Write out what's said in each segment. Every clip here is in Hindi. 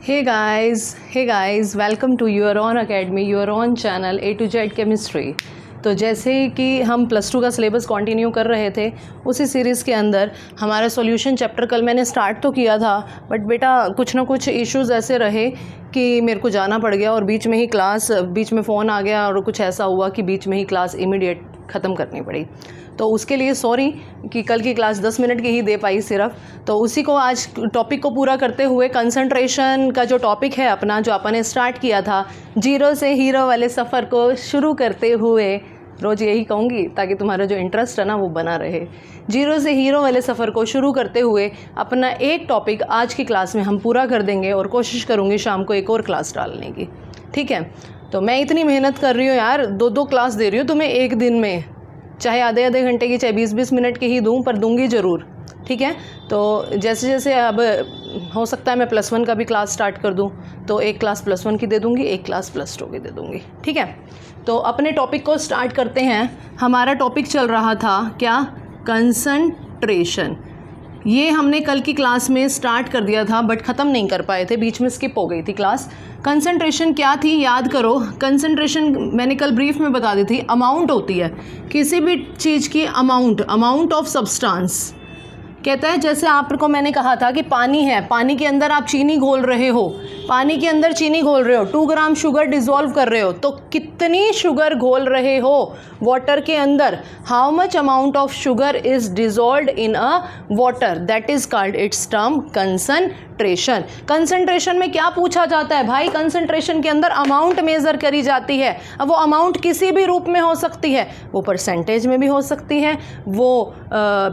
Hey guys, welcome to your own academy, your own channel A to Z Chemistry। तो जैसे कि हम +2 का सिलेबस कंटिन्यू कर रहे थे, उसी सीरीज़ के अंदर हमारा सॉल्यूशन चैप्टर कल मैंने स्टार्ट तो किया था, बट बेटा कुछ ना कुछ इश्यूज़ ऐसे रहे कि मेरे को जाना पड़ गया और बीच में फ़ोन आ गया और कुछ ऐसा हुआ कि बीच में ही क्लास इमीडिएट ख़त्म करनी पड़ी। तो उसके लिए सॉरी कि कल की क्लास 10 मिनट की ही दे पाई सिर्फ। तो उसी को आज टॉपिक को पूरा करते हुए कंसंट्रेशन का जो टॉपिक है अपना, जो अपन ने स्टार्ट किया था, जीरो से हीरो वाले सफ़र को शुरू करते हुए, रोज़ यही कहूँगी ताकि तुम्हारा जो इंटरेस्ट है ना वो बना रहे। जीरो से हीरो वाले सफ़र को शुरू करते हुए अपना एक टॉपिक आज की क्लास में हम पूरा कर देंगे और कोशिश करूँगी शाम को एक और क्लास डालने की, ठीक है। तो मैं इतनी मेहनत कर रही हूँ यार, 2-2 क्लास दे रही हूँ तुम्हें एक दिन में, चाहे आधे घंटे की, चाहे 20-20 मिनट की ही दूँ, पर दूंगी ज़रूर, ठीक है। तो जैसे जैसे अब हो सकता है मैं +1 का भी क्लास स्टार्ट कर दूँ, तो एक क्लास +1 की दे दूँगी, एक क्लास +2 की दे दूँगी, ठीक है। तो अपने टॉपिक को स्टार्ट करते हैं। हमारा टॉपिक चल रहा था क्या? कंसंट्रेशन। ये हमने कल की क्लास में स्टार्ट कर दिया था बट ख़त्म नहीं कर पाए थे, बीच में स्किप हो गई थी क्लास। कंसंट्रेशन क्या थी याद करो। कंसंट्रेशन मैंने कल ब्रीफ में बता दी थी। अमाउंट होती है किसी भी चीज़ की, अमाउंट ऑफ सब्सटेंस। कहता है जैसे आपको मैंने कहा था कि पानी है, पानी के अंदर आप चीनी घोल रहे हो, 2 ग्राम शुगर डिज़ोल्व कर रहे हो, तो कितनी शुगर घोल रहे हो वाटर के अंदर? How much amount of sugar is dissolved in a water, that is called its term concentration. Concentration में क्या पूछा जाता है भाई? कंसंट्रेशन के अंदर अमाउंट मेज़र करी जाती है। अब वो अमाउंट किसी भी रूप में हो सकती है, वो परसेंटेज में भी हो सकती है, वो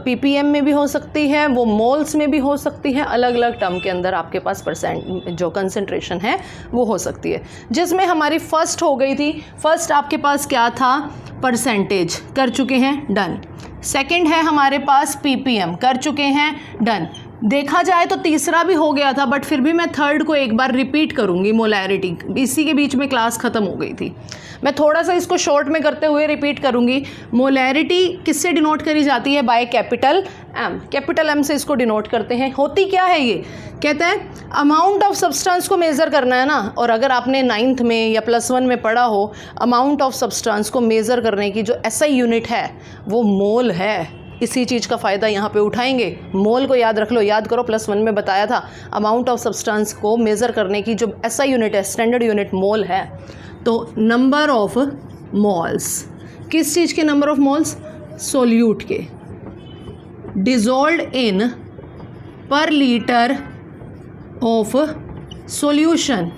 ppm में भी हो सकती है, वो मोल्स में भी हो सकती है। अलग अलग टर्म के अंदर आपके पास परसेंट जो कंसंट्रेशन है वो हो सकती है। जिसमें हमारी फर्स्ट हो गई थी, फर्स्ट आपके पास क्या था? परसेंटेज कर चुके हैं, डन। सेकंड है हमारे पास ppm, कर चुके हैं, डन। देखा जाए तो तीसरा भी हो गया था, बट फिर भी मैं थर्ड को एक बार रिपीट करूंगी, मोलैरिटी। इसी के बीच में क्लास ख़त्म हो गई थी, मैं थोड़ा सा इसको शॉर्ट में करते हुए रिपीट करूंगी। मोलैरिटी किससे डिनोट करी जाती है? By capital M। Capital M से इसको डिनोट करते हैं। होती क्या है ये? कहते हैं अमाउंट ऑफ सब्सटेंस को मेज़र करना है ना, और अगर आपने 9th में या +1 में पढ़ा हो, अमाउंट ऑफ सब्सटेंस को मेज़र करने की जो SI यूनिट है वो मोल है। इसी चीज़ का फ़ायदा यहाँ पे उठाएंगे। मोल को याद रख लो, याद करो, +1 में बताया था अमाउंट ऑफ सब्सटेंस को मेज़र करने की जो SI यूनिट है, स्टैंडर्ड यूनिट, मोल है। तो नंबर ऑफ मोल्स, किस चीज़ के नंबर ऑफ मोल्स? सोल्यूट के, dissolved in per litre of solution.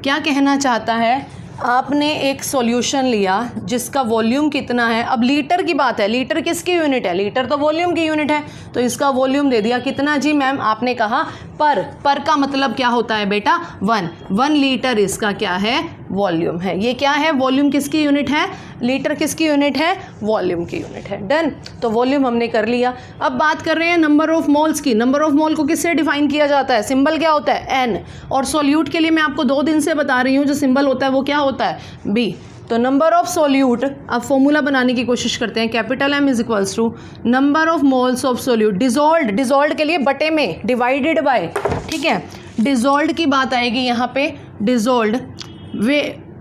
क्या कहना चाहता है? आपने एक सॉल्यूशन लिया जिसका वॉल्यूम कितना है, अब लीटर की बात है, लीटर किसकी यूनिट है? लीटर तो वॉल्यूम की यूनिट है, तो इसका वॉल्यूम दे दिया कितना जी मैम? आपने कहा पर का मतलब क्या होता है बेटा? 1 लीटर इसका क्या है? वॉल्यूम है। ये क्या है? वॉल्यूम किसकी यूनिट है? लीटर किसकी यूनिट है? वॉल्यूम की यूनिट है, डन। तो वॉल्यूम हमने कर लिया। अब बात कर रहे हैं नंबर ऑफ मोल्स की। नंबर ऑफ मोल को किससे डिफाइन किया जाता है? सिंबल क्या होता है? N। और सोल्यूट के लिए मैं आपको 2 दिन से बता रही हूँ, जो सिंबल होता है वो क्या होता है? B। तो नंबर ऑफ सोल्यूट, अब फॉर्मूला बनाने की कोशिश करते हैं। Capital M is equals to number of moles of solute dissolved के लिए बटे में, डिवाइडेड बाय, ठीक है। डिज़ोल्व्ड की बात आएगी यहाँ पे, डिज़ोल्व्ड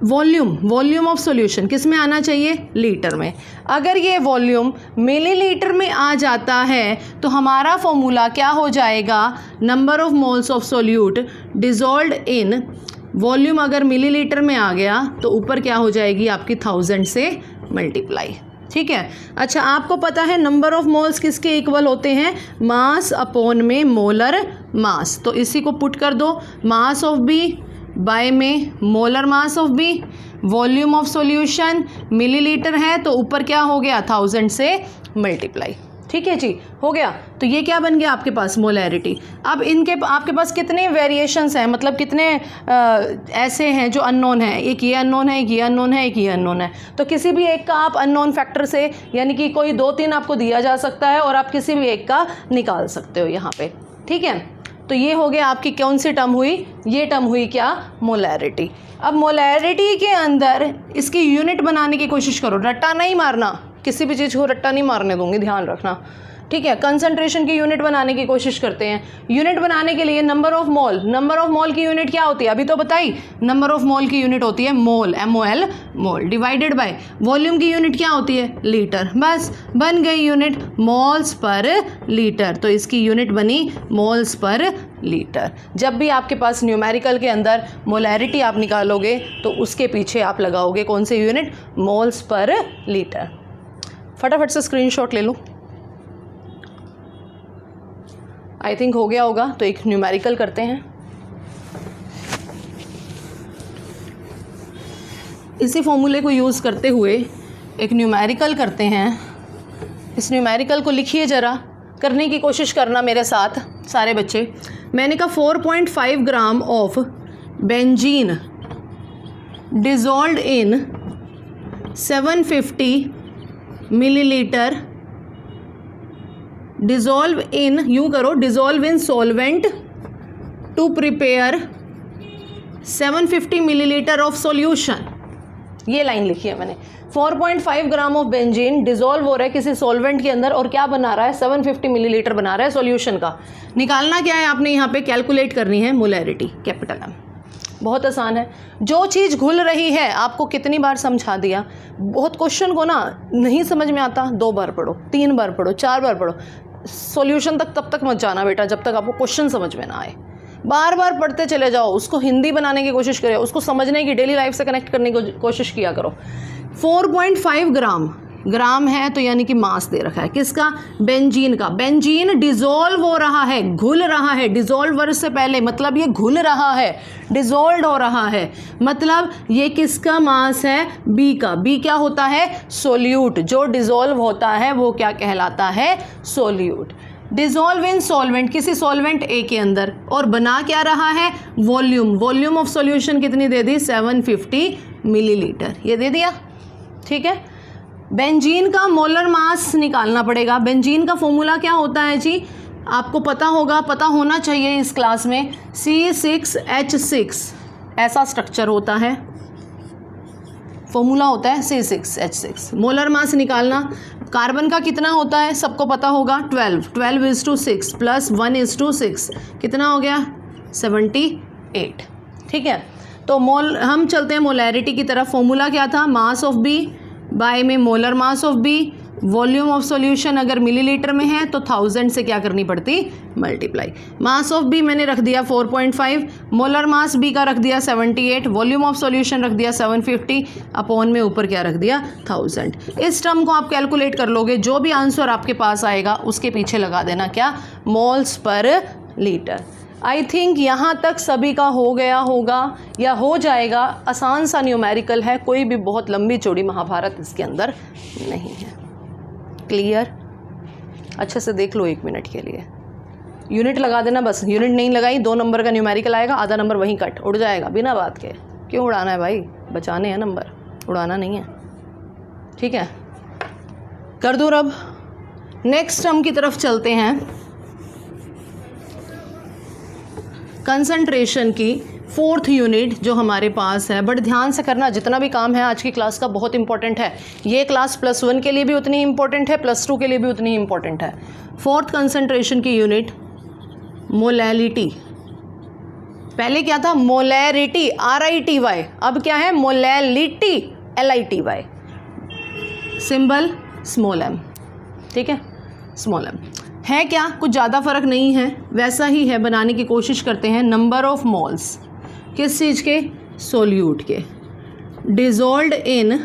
वॉल्यूम ऑफ सॉल्यूशन किस में आना चाहिए? लीटर में। अगर ये वॉल्यूम मिलीलीटर में आ जाता है तो हमारा फॉर्मूला क्या हो जाएगा? Number of moles of solute dissolved in, volume अगर मिलीलीटर में आ गया तो ऊपर क्या हो जाएगी आपकी? 1000 से मल्टीप्लाई, ठीक है। अच्छा, आपको पता है नंबर ऑफ मोल्स किसके इक्वल होते हैं? मास अपॉन में मोलर मास। तो इसी को पुट कर दो, मास ऑफ B बाय में molar mass of B। Volume of solution millilitre है तो ऊपर क्या हो गया? 1000 से मल्टीप्लाई, ठीक है जी, हो गया। तो ये क्या बन गया आपके पास? मोलैरिटी। अब इनके आपके पास कितने वेरिएशंस हैं, मतलब कितने ऐसे हैं जो अननोन है? एक ये अननोन है, एक ये अननोन है, एक ये अननोन है। तो किसी भी एक का आप अननोन फैक्टर से, यानी कि कोई 2-3 आपको दिया जा सकता है और आप किसी भी एक का निकाल सकते हो यहाँ पे, ठीक है। तो ये हो गया आपकी कौन सी टर्म हुई? ये टर्म हुई क्या? मोलैरिटी। अब मोलैरिटी के अंदर इसकी यूनिट बनाने की कोशिश करो, रट्टा नहीं मारना, किसी भी चीज़ को रट्टा नहीं मारने दूंगी, ध्यान रखना। ठीक है, कंसंट्रेशन की यूनिट बनाने की कोशिश करते हैं। यूनिट बनाने के लिए नंबर ऑफ मोल की यूनिट क्या होती है, अभी तो बताई, नंबर ऑफ मोल की यूनिट होती है मोल, MOL, mole, divided by volume की यूनिट क्या होती है, लीटर। बस बन गई यूनिट मोल्स पर लीटर। तो इसकी यूनिट बनी मोल्स पर लीटर। जब भी आपके पास न्यूमेरिकल के अंदर मोलैरिटी आप निकालोगे तो उसके पीछे आप लगाओगे कौन सी यूनिट, मोल्स पर लीटर। फटाफट से स्क्रीनशॉट ले लो। आई थिंक हो गया होगा, तो एक न्यूमेरिकल करते हैं। इसी फॉर्मूले को यूज़ करते हुए एक न्यूमेरिकल करते हैं। इस न्यूमेरिकल को लिखिए ज़रा, करने की कोशिश करना मेरे साथ सारे बच्चे। मैंने कहा 4.5 gram of benzene dissolved in 750 millilitre, dissolve in, यूँ करो, dissolve in solvent to prepare 750 millilitre of solution. ये लाइन लिखी है मैंने। 4.5 ग्राम ऑफ बेंजीन डिज़ोल्व हो रहा है किसी सॉल्वेंट के अंदर और क्या बना रहा है, 750 मिलीलीटर बना रहा है सॉल्यूशन का। निकालना क्या है आपने, यहाँ पे कैलकुलेट करनी है मोलैरिटी, कैपिटल M। बहुत आसान है। जो चीज़ घुल रही है, आपको कितनी बार समझा दिया, बहुत क्वेश्चन को ना नहीं समझ में आता, 2 बार पढ़ो, 3 बार पढ़ो, 4 बार पढ़ो, सॉल्यूशन तक तब तक मत जाना बेटा जब तक आपको क्वेश्चन समझ में ना आए। बार बार पढ़ते चले जाओ, उसको हिंदी बनाने की कोशिश करो, उसको समझने की, डेली लाइफ से कनेक्ट करने की कोशिश किया करो। 4.5 ग्राम है तो यानी कि मास दे रखा है किसका, बेंजीन का। बेंजीन डिज़ोल्व हो रहा है, घुल रहा है, डिज़ोल्व वर्ड से पहले मतलब ये घुल रहा है, डिज़ोल्व हो रहा है, मतलब ये किसका मास है, बी का। बी क्या होता है, सोल्यूट। जो डिज़ोल्व होता है वो क्या कहलाता है, सोल्यूट। डिज़ोल्व इन सॉल्वेंट, किसी सॉल्वेंट ए के अंदर, और बना क्या रहा है, वॉल्यूम। वॉल्यूम ऑफ सॉल्यूशन कितनी दे दी, 750 मिलीलीटर, ये दे दिया, ठीक है। बेंजीन का मोलर मास निकालना पड़ेगा। बेंजीन का फॉर्मूला क्या होता है जी, आपको पता होगा, पता होना चाहिए इस क्लास में, C6H6 ऐसा स्ट्रक्चर होता है, फॉर्मूला होता है C6H6। मोलर मास निकालना, कार्बन का कितना होता है सबको पता होगा, 12:6 प्लस 1:6 कितना हो गया, 78, ठीक है। तो हम चलते हैं मोलैरिटी की तरफ। फॉर्मूला क्या था, मास ऑफ बी बाय में molar mass of B, volume of solution अगर मिलीलीटर में है तो 1000 से क्या करनी पड़ती, मल्टीप्लाई। मास ऑफ बी मैंने रख दिया 4.5, मोलर मास बी का रख दिया 78, वॉल्यूम ऑफ सॉल्यूशन रख दिया 750, अपॉन में ऊपर क्या रख दिया, 1000। इस टर्म को आप कैलकुलेट कर लोगे, जो भी आंसर आपके पास आएगा उसके पीछे लगा देना क्या, moles per litre. I think यहाँ तक सभी का हो गया होगा या हो जाएगा। आसान सा न्यूमेरिकल है, कोई भी बहुत लंबी चौड़ी महाभारत इसके अंदर नहीं है। क्लियर, अच्छे से देख लो 1 मिनट के लिए, यूनिट लगा देना बस। यूनिट नहीं लगाई, 2 नंबर का न्यूमेरिकल आएगा, आधा नंबर वहीं कट, उड़ जाएगा बिना बात के। क्यों उड़ाना है भाई, बचाने हैं नंबर, उड़ाना नहीं है, ठीक है। कर दूँ अब, नेक्स्ट टर्म की तरफ चलते हैं। कंसंट्रेशन की 4th यूनिट जो हमारे पास है, बट ध्यान से करना, जितना भी काम है आज की क्लास का बहुत इंपॉर्टेंट है। ये क्लास +1 के लिए भी उतनी इंपॉर्टेंट है, +2 के लिए भी उतनी इंपॉर्टेंट है। 4th कंसंट्रेशन की यूनिट मोलैलिटी। पहले क्या था, मोलैरिटी, RITY, अब क्या है, molality, LITY, symbol small m, ठीक है, स्मॉल m है। क्या कुछ ज़्यादा फ़र्क नहीं है, वैसा ही है, बनाने की कोशिश करते हैं। नंबर ऑफ मोल्स किस चीज़ के, सोल्यूट के, डिज़ोल्व्ड इन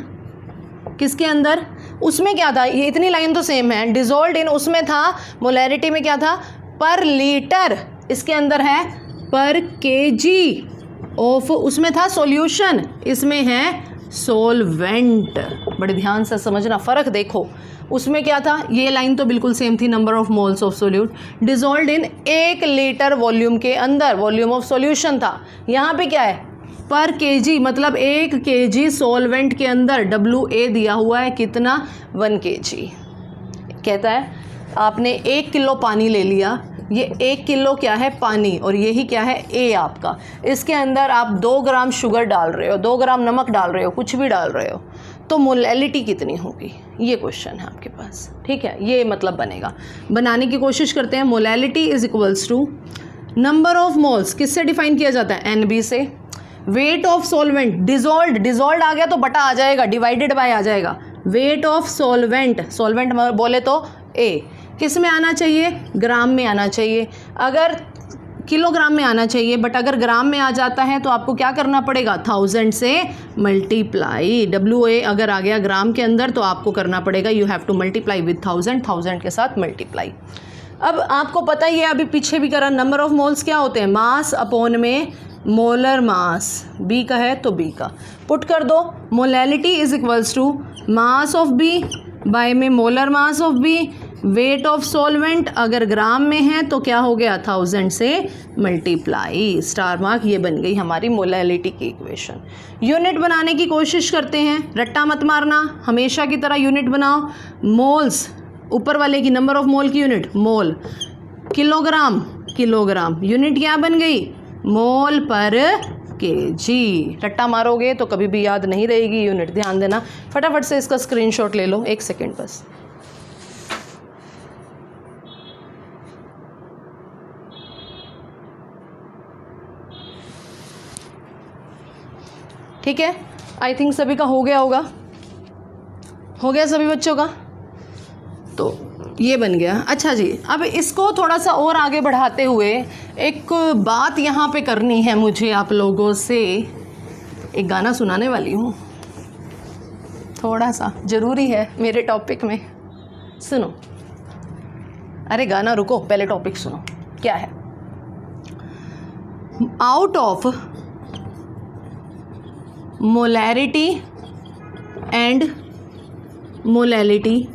किसके अंदर, उसमें क्या था, ये इतनी लाइन तो सेम है। डिज़ोल्व्ड इन उसमें था, मोलैरिटी में क्या था, पर लीटर, इसके अंदर है पर केजी ऑफ, उसमें था सॉल्यूशन, इसमें है सोलवेंट। बड़े ध्यान से समझना, फ़र्क देखो। उसमें क्या था, ये लाइन तो बिल्कुल सेम थी, number of moles of solute dissolved in 1 litre volume के अंदर, वॉल्यूम ऑफ सॉल्यूशन था। यहाँ पे क्या है, पर केजी, मतलब 1 kg सॉल्वेंट के अंदर WA दिया हुआ है कितना, 1 kg। कहता है आपने 1 किलो पानी ले लिया, ये 1 किलो क्या है, पानी, और यही क्या है, A आपका। इसके अंदर आप 2 ग्राम शुगर डाल रहे हो, 2 ग्राम नमक डाल रहे हो, कुछ भी डाल रहे हो, तो मोलैलिटी कितनी होगी, ये क्वेश्चन है आपके पास। ठीक है, ये मतलब बनेगा, बनाने की कोशिश करते हैं। Molality is equals to number of moles, किससे डिफाइन किया जाता है, NB से। वेट ऑफ सॉल्वेंट, डिजोल्ड आ गया तो बटा आ जाएगा, डिवाइडेड बाय आ जाएगा। वेट ऑफ सॉल्वेंट बोले तो A, किस में आना चाहिए, ग्राम में आना चाहिए। अगर किलोग्राम में आना चाहिए, बट अगर ग्राम में आ जाता है तो आपको क्या करना पड़ेगा, 1000 से मल्टीप्लाई। WA अगर आ गया ग्राम के अंदर तो आपको करना पड़ेगा, you have to multiply with 1000 के साथ मल्टीप्लाई। अब आपको पता ही है, अभी पीछे भी करा, नंबर ऑफ मोल्स क्या होते हैं, मास अपॉन में मोलर मास, B का है तो B का पुट कर दो। Molality is equals to mass of B by में molar mass of B। Weight of solvent अगर ग्राम में है तो क्या हो गया, 1000 से मल्टीप्लाई, स्टार मार्क। ये बन गई हमारी मोलैलिटी की इक्वेशन। यूनिट बनाने की कोशिश करते हैं, रट्टा मत मारना, हमेशा की तरह यूनिट बनाओ। मोल्स, ऊपर वाले की नंबर ऑफ मोल की यूनिट मोल, किलोग्राम, यूनिट क्या बन गई, मोल पर केजी। रट्टा मारोगे तो कभी भी याद नहीं रहेगी यूनिट, ध्यान देना। फटाफट से इसका स्क्रीनशॉट ले लो, 1 सेकेंड बस। ठीक है, आई थिंक सभी का हो गया होगा, हो गया सभी बच्चों का, तो ये बन गया। अच्छा जी, अब इसको थोड़ा सा और आगे बढ़ाते हुए एक बात यहाँ पे करनी है मुझे, आप लोगों से एक गाना सुनाने वाली हूँ, थोड़ा सा ज़रूरी है मेरे टॉपिक में, सुनो। अरे गाना रुको, पहले टॉपिक सुनो, क्या है। Out of molarity and molality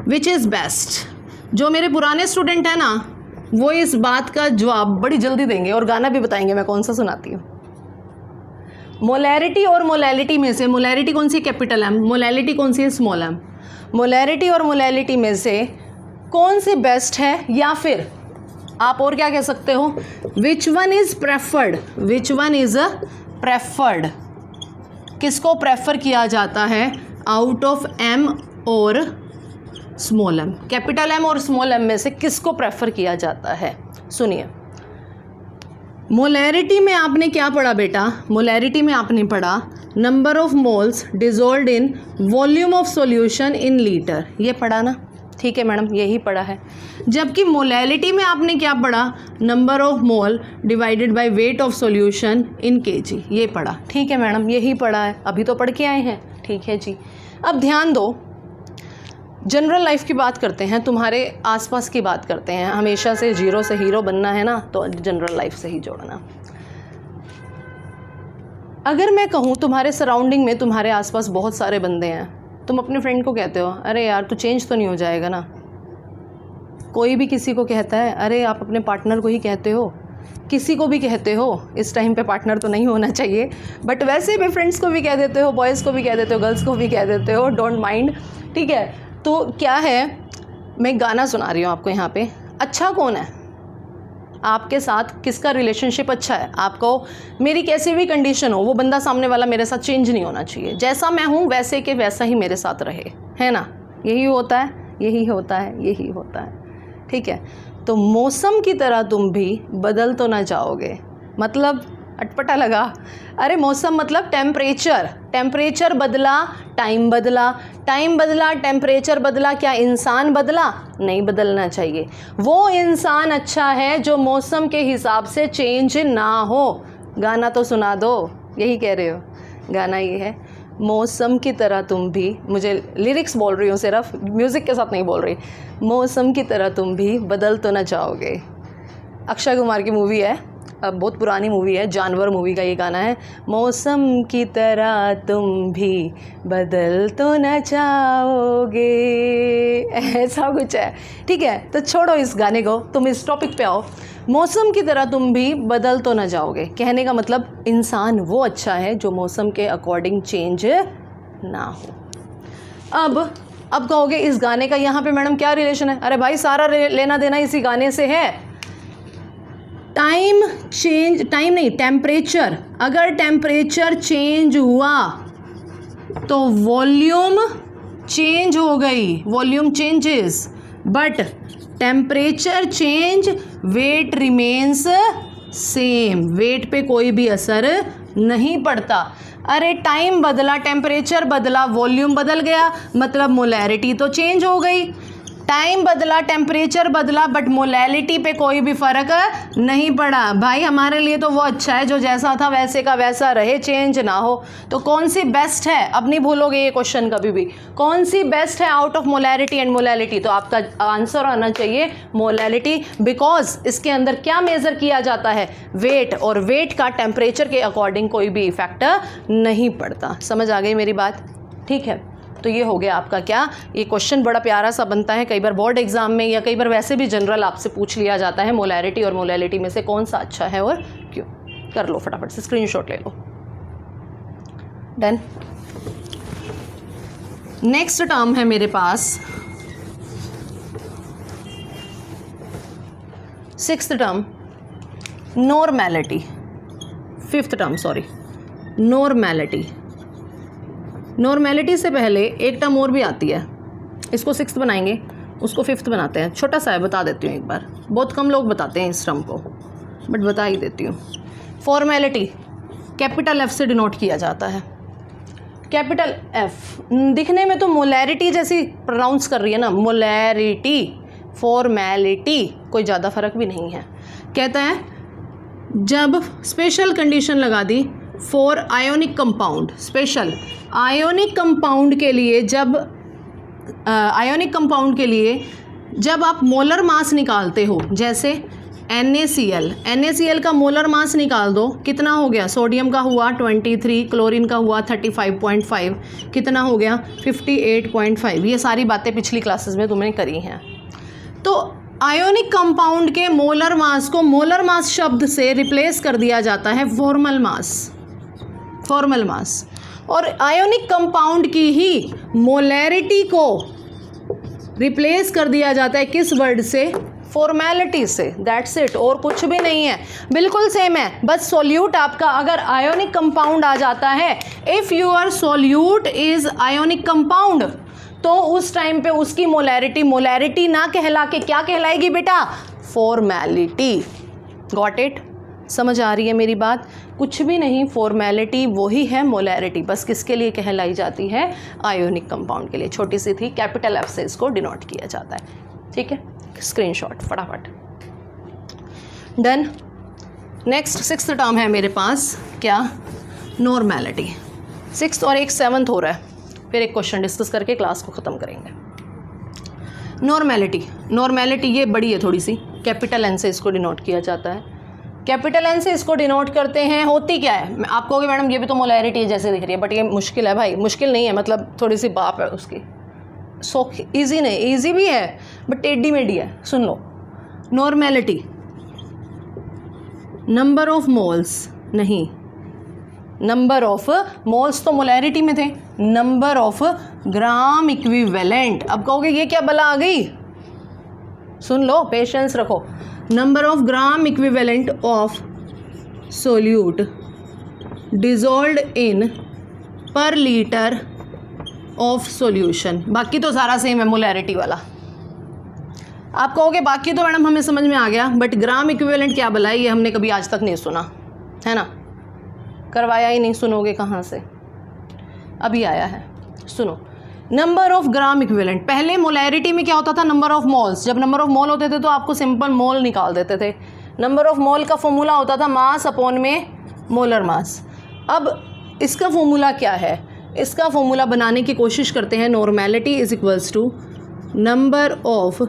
which is best. जो मेरे पुराने स्टूडेंट हैं ना, वो इस बात का जवाब बड़ी जल्दी देंगे और गाना भी बताएंगे मैं कौन सा सुनाती हूँ। मोलैरिटी और मोलैलिटी में से, मोलैरिटी कौन सी, कैपिटल M, मोलैलिटी कौन सी है, स्मॉल m। मोलैरिटी और मोलैलिटी में से कौन सी बेस्ट है, या फिर आप और क्या कह सकते हो, which one is preferred, which one is preferred, किसको प्रेफर किया जाता है आउट ऑफ M और स्मॉल m, कैपिटल M और स्मॉल m में से किसको प्रेफर किया जाता है। सुनिए, मोलैरिटी में आपने क्या पढ़ा बेटा, मोलैरिटी में आपने पढ़ा number of moles dissolved in volume of solution in litre, ये पढ़ा ना, ठीक है मैडम, यही पढ़ा है। जबकि मोलैलिटी में आपने क्या पढ़ा, number of mole divided by weight of solution in KG, ये पढ़ा, ठीक है मैडम, यही पढ़ा है, अभी तो पढ़ के आए हैं, ठीक है जी। अब ध्यान दो, जनरल लाइफ की बात करते हैं, तुम्हारे आसपास की बात करते हैं। हमेशा से जीरो से हीरो बनना है ना, तो जनरल लाइफ से ही जोड़ना। अगर मैं कहूँ तुम्हारे सराउंडिंग में, तुम्हारे आसपास बहुत सारे बंदे हैं, तुम अपने फ्रेंड को कहते हो अरे यार तू चेंज तो नहीं हो जाएगा ना। कोई भी किसी को कहता है, अरे आप अपने पार्टनर को ही कहते हो, किसी को भी कहते हो, इस टाइम पे पार्टनर तो नहीं होना चाहिए, बट वैसे भी फ्रेंड्स को भी कह देते हो, बॉयज़ को भी कह देते हो, गर्ल्स को भी कह देते हो, डोंट माइंड, ठीक है। तो क्या है, मैं गाना सुना रही हूँ आपको यहाँ पे। अच्छा कौन है आपके साथ, किसका रिलेशनशिप अच्छा है, आपको मेरी कैसी भी कंडीशन हो, वो बंदा सामने वाला मेरे साथ चेंज नहीं होना चाहिए, जैसा मैं हूँ वैसे के वैसा ही मेरे साथ रहे, है ना। यही होता है, यही होता है, यही होता है, ठीक है। तो मौसम की तरह तुम भी बदल तो ना जाओगे, मतलब अटपटा लगा, अरे मौसम मतलब टेम्परेचर, टेम्परेचर बदला, टाइम बदला, टाइम बदला, टेम्परेचर बदला, क्या इंसान बदला, नहीं बदलना चाहिए। वो इंसान अच्छा है जो मौसम के हिसाब से चेंज ना हो। गाना तो सुना दो, यही कह रहे हो, गाना ये है, मौसम की तरह तुम भी, मुझे लिरिक्स बोल रही हूँ सिर्फ, म्यूज़िक के साथ नहीं बोल रही, मौसम की तरह तुम भी बदल तो ना जाओगे। अक्षय कुमार की मूवी है, अब बहुत पुरानी मूवी है, जानवर मूवी का ये गाना है, मौसम की तरह तुम भी बदल तो न जाओगे, ऐसा कुछ है, ठीक है। तो छोड़ो इस गाने को, तुम इस टॉपिक पे आओ। मौसम की तरह तुम भी बदल तो न जाओगे, कहने का मतलब इंसान वो अच्छा है जो मौसम के अकॉर्डिंग चेंज ना हो। अब कहोगे इस गाने का यहाँ पे मैडम क्या रिलेशन है, अरे भाई सारा लेना देना इसी गाने से है। टाइम चेंज, टाइम नहीं टेम्परेचर, अगर टेम्परेचर चेंज हुआ तो वॉल्यूम चेंज हो गई, volume changes, but temperature change, weight remains same, weight पे कोई भी असर नहीं पड़ता। अरे टाइम बदला, टेम्परेचर बदला, वॉल्यूम बदल गया, मतलब मोलैरिटी तो चेंज हो गई। टाइम बदला, टेम्परेचर बदला, बट मोलैलिटी पे कोई भी फ़र्क नहीं पड़ा। भाई हमारे लिए तो वो अच्छा है जो जैसा था वैसे का वैसा रहे, चेंज ना हो। तो कौन सी बेस्ट है, अब नहीं भूलोगे ये क्वेश्चन कभी भी, कौन सी बेस्ट है out of molality and molality? तो आपका आंसर आना चाहिए मोलैलिटी, बिकॉज इसके अंदर क्या मेज़र किया जाता है, वेट, और वेट का टेम्परेचर के अकॉर्डिंग कोई भी इफेक्ट नहीं पड़ता। समझ आ गई मेरी बात? ठीक है, तो ये हो गया आपका क्या, ये क्वेश्चन बड़ा प्यारा सा बनता है, कई बार बोर्ड एग्जाम में या कई बार वैसे भी जनरल आपसे पूछ लिया जाता है, मोलैरिटी और मोलैलिटी में से कौन सा अच्छा है और क्यों। कर लो फटाफट से, स्क्रीनशॉट ले लो। डन। नेक्स्ट टर्म है मेरे पास 6th term normality, 5th term sorry normality. Normality से पहले एक टर्म और भी आती है, इसको 6th बनाएंगे, उसको 5th बनाते हैं। छोटा सा है, बता देती हूँ एक बार, बहुत कम लोग बताते हैं इस टर्म को, बट बता ही देती हूँ। फॉर्मेलिटी कैपिटल F से डिनोट किया जाता है। कैपिटल F दिखने में तो मोलैरिटी जैसी प्रोनाउंस कर रही है ना, मोलैरिटी, फॉर्मेलिटी कोई ज़्यादा फर्क भी नहीं है। कहता है जब स्पेशल कंडीशन लगा दी for ionic compound, special ionic compound के लिए, जब आयोनिक कंपाउंड के लिए जब आप मोलर मास निकालते हो, जैसे NaCl का मोलर मास निकाल दो, कितना हो गया, सोडियम का हुआ 23, क्लोरीन का हुआ 35.5, कितना हो गया 58.5। ये सारी बातें पिछली क्लासेस में तुमने करी हैं। तो आयोनिक कंपाउंड के मोलर मास को मोलर मास शब्द से रिप्लेस कर दिया जाता है फॉर्मल मास, फॉर्मल मास। और आयोनिक कंपाउंड की ही मोलैरिटी को रिप्लेस कर दिया जाता है किस वर्ड से, फॉर्मेलिटी से। दैट्स इट, और कुछ भी नहीं है, बिल्कुल सेम है, बस सोल्यूट आपका अगर आयोनिक कंपाउंड आ जाता है, if your solute is ionic compound, तो उस टाइम पे उसकी मोलैरिटी ना कहला के क्या कहलाएगी बेटा, फॉर्मेलिटी। Got it? समझ आ रही है मेरी बात? कुछ भी नहीं, फॉर्मेलिटी वही है मोलैरिटी, बस किसके लिए कहलाई जाती है, आयोनिक कंपाउंड के लिए। छोटी सी थी, कैपिटल F से इसको डिनोट किया जाता है। ठीक है, स्क्रीनशॉट फटाफट। डन। नेक्स्ट 6th टर्म है मेरे पास क्या, नॉर्मैलिटी। 6th और एक 7th हो रहा है, फिर एक क्वेश्चन डिस्कस करके क्लास को ख़त्म करेंगे। नॉर्मैलिटी ये बड़ी है थोड़ी सी, कैपिटल N से इसको डिनोट किया जाता है। कैपिटल N से इसको डिनोट करते हैं, होती क्या है, आप कहोगे मैडम ये भी तो मोलैरिटी जैसे दिख रही है, बट ये मुश्किल है भाई, मुश्किल नहीं है, मतलब थोड़ी सी बाप है उसकी, सो ईजी नहीं, ईजी भी है बट टेढ़ी मेढ़ी है। सुन लो, नॉर्मैलिटी नंबर ऑफ मोल्स नहीं, नंबर ऑफ मोल्स तो मोलैरिटी में थे, नंबर ऑफ ग्राम इक्विवेलेंट। अब कहोगे ये क्या बला आ गई, सुन लो, पेशेंस रखो। Number of gram equivalent of solute dissolved in per litre of solution. बाकी तो सारा सेम है मोलैरिटी वाला। आप कहोगे बाकी तो मैडम हमें समझ में आ गया, बट ग्राम इक्विवेलेंट क्या भला है, ये हमने कभी आज तक नहीं सुना है ना, करवाया ही नहीं, सुनोगे कहाँ से, अभी आया है। सुनो, नंबर ऑफ ग्राम इक्विवेलेंट, पहले मोलैरिटी में क्या होता था, नंबर ऑफ मोल्स। जब नंबर ऑफ मोल होते थे तो आपको सिंपल मोल निकाल देते थे। नंबर ऑफ मोल का फॉर्मूला होता था मास अपॉन में मोलर मास। अब इसका फॉर्मूला क्या है, इसका फॉर्मूला बनाने की कोशिश करते हैं। Normality is equals to number of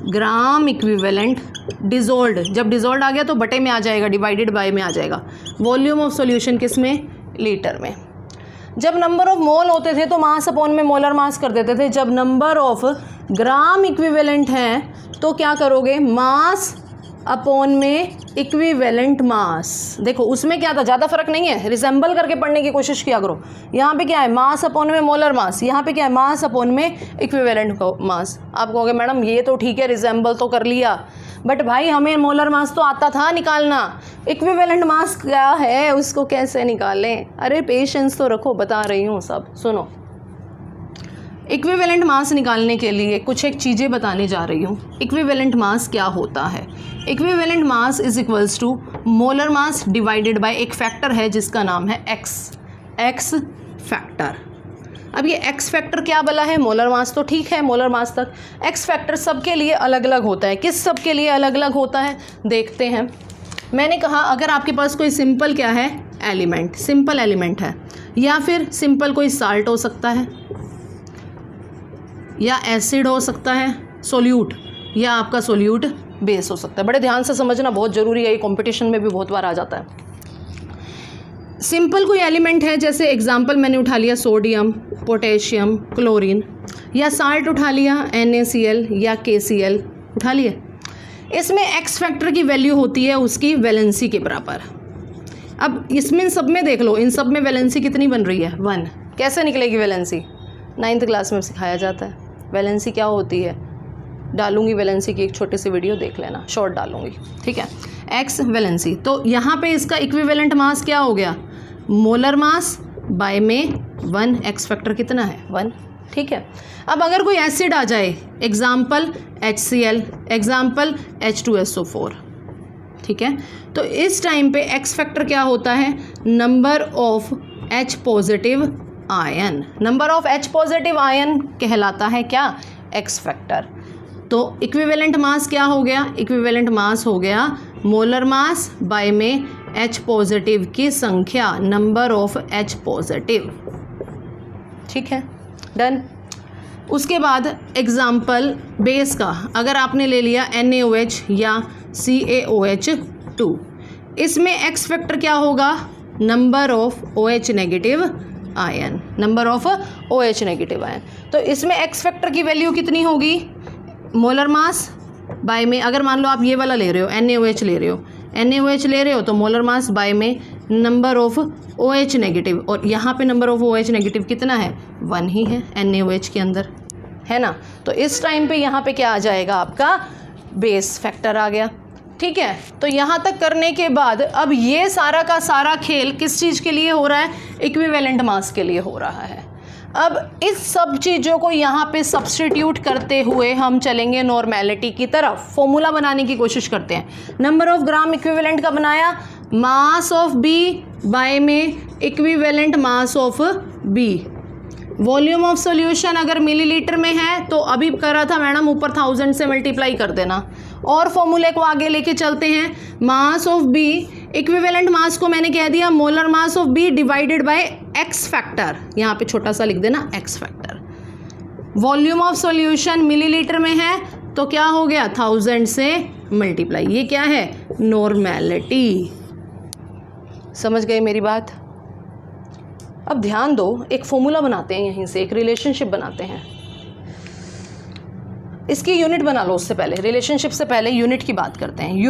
gram equivalent dissolved, जब डिजोल्ड आ गया तो बटे में आ जाएगा, डिवाइडेड बाय में आ जाएगा, वॉल्यूम ऑफ सॉल्यूशन किस में, लीटर में। जब नंबर ऑफ मोल होते थे तो मास अपॉन में मोलर मास कर देते थे। जब नंबर ऑफ ग्राम इक्विवेलेंट हैं तो क्या करोगे, मास अपॉन में इक्विवेलेंट मास। देखो उसमें क्या था, ज़्यादा फर्क नहीं है, रिजेंबल करके पढ़ने की कोशिश किया करो। यहाँ पे क्या है, मास अपॉन में मोलर मास, यहाँ पे क्या है, मास अपॉन में इक्विवेलेंट मास। आप कहोगे मैडम ये तो ठीक है, रिजेंबल तो कर लिया, बट भाई हमें मोलर मास तो आता था निकालना, इक्विवेलेंट मास क्या है उसको कैसे निकालें। अरे पेशेंस तो रखो, बता रही हूँ सब, सुनो। इक्विवेलेंट मास निकालने के लिए कुछ एक चीज़ें बताने जा रही हूँ। इक्विवेलेंट मास क्या होता है? Equivalent mass is equals to molar mass divided by एक फैक्टर है जिसका नाम है एक्स फैक्टर। अब ये एक्स फैक्टर क्या बोला है, मोलर मास तो ठीक है, मोलर मास तक। एक्स फैक्टर सबके लिए अलग अलग होता है। किस सब के लिए अलग अलग होता है देखते हैं। मैंने कहा अगर आपके पास कोई सिंपल क्या है, एलिमेंट, सिंपल एलिमेंट है, या फिर सिंपल कोई साल्ट हो सकता है, या एसिड हो सकता है, सोल्यूट, या आपका सोल्यूट बेस हो सकता है। बड़े ध्यान से समझना बहुत ज़रूरी है, ये कंपटीशन में भी बहुत बार आ जाता है। सिंपल कोई एलिमेंट है, जैसे एग्जांपल मैंने उठा लिया सोडियम, पोटेशियम, क्लोरीन, या साल्ट उठा लिया NaCl या KCl उठा लिए। इसमें एक्स फैक्टर की वैल्यू होती है उसकी वैलेंसी के बराबर। अब इसमें सब में देख लो, इन सब में वैलेंसी कितनी बन रही है, 1। कैसे निकलेगी वैलेंसी, 9th क्लास में सिखाया जाता है। वैलेंसी क्या होती है, डालूंगी वैलेंसी की एक छोटी सी वीडियो, देख लेना, शॉर्ट डालूंगी, ठीक है। एक्स वैलेंसी, तो यहाँ पे इसका इक्विवेलेंट मास क्या हो गया, मोलर मास बाय में 1, एक्स फैक्टर कितना है, 1, ठीक है। अब अगर कोई एसिड आ जाए, एग्जाम्पल HCl, एग्जाम्पल H2SO4, ठीक है, तो इस टाइम पे एक्स फैक्टर क्या होता है, number of H positive ion, number of H positive ion कहलाता है क्या, एक्स फैक्टर। तो इक्विवेलेंट मास क्या हो गया, इक्विवेलेंट मास हो गया मोलर मास बाय में H पॉजिटिव की संख्या, नंबर ऑफ H पॉजिटिव, ठीक है, डन। उसके बाद एग्जाम्पल बेस का, अगर आपने ले लिया NaOH या CaOH2, इसमें एक्स फैक्टर क्या होगा, number of OH negative ion, number of OH negative ion. तो इसमें एक्स फैक्टर की वैल्यू कितनी होगी, मोलर मास बाय में, अगर मान लो आप ये वाला ले रहे हो, NaOH ले रहे हो, NaOH ले रहे हो तो मोलर मास बाय में नंबर ऑफ OH नेगेटिव, और यहाँ पे नंबर ऑफ OH नेगेटिव कितना है, 1 ही है NaOH के अंदर, है ना। तो इस टाइम पे यहाँ पे क्या आ जाएगा, आपका बेस फैक्टर आ गया, ठीक है। तो यहाँ तक करने के बाद अब ये सारा का सारा खेल किस चीज़ के लिए हो रहा है, इक्विवेलेंट मास के लिए हो रहा है। अब इस सब चीज़ों को यहाँ पे सब्स्टिट्यूट करते हुए हम चलेंगे नॉर्मेलिटी की तरफ, फॉर्मूला बनाने की कोशिश करते हैं। नंबर ऑफ ग्राम इक्विवेलेंट का बनाया, मास ऑफ बी बाय में equivalent mass of B. Volume of solution अगर मिलीलीटर में है तो अभी करा था मैडम, ऊपर 1000 से मल्टीप्लाई कर देना। और फॉर्मूले को आगे लेके चलते हैं, mass of B, equivalent mass को मैंने कह दिया molar mass of B divided by X factor, यहाँ पे छोटा सा लिख देना X factor. Volume of solution millilitre में है तो क्या हो गया, 1000 से मल्टीप्लाई। ये क्या है, नॉर्मेलिटी। समझ गए मेरी बात। अब ध्यान दो, एक फॉर्मूला बनाते हैं, यहीं से एक रिलेशनशिप बनाते हैं। इसकी यूनिट बना लो, उससे पहले, रिलेशनशिप से पहले यूनिट की बात करते हैं।